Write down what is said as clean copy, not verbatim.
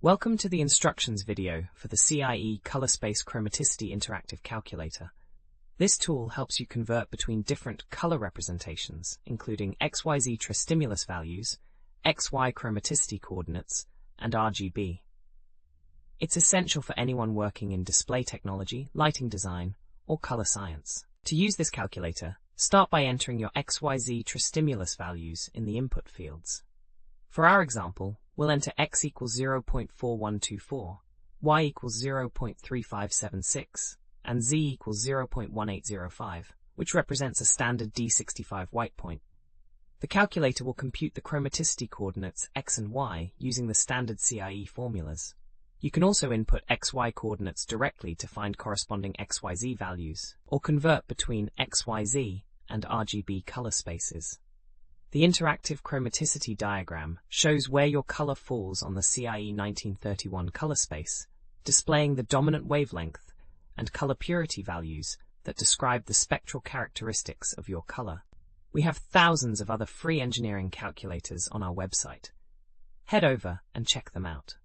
Welcome to the instructions video for the CIE Color Space Chromaticity Interactive Calculator. This tool helps you convert between different color representations, including XYZ tristimulus values, XY chromaticity coordinates, and RGB. It's essential for anyone working in display technology, lighting design, or color science. To use this calculator, start by entering your XYZ tristimulus values in the input fields. For our example, we'll enter x equals 0.4124, y equals 0.3576, and z equals 0.1805, which represents a standard D65 white point. The calculator will compute the chromaticity coordinates x and y using the standard CIE formulas. You can also input xy coordinates directly to find corresponding xyz values, or convert between xyz and RGB color spaces. The interactive chromaticity diagram shows where your color falls on the CIE 1931 color space, displaying the dominant wavelength and color purity values that describe the spectral characteristics of your color. We have thousands of other free engineering calculators on our website. Head over and check them out.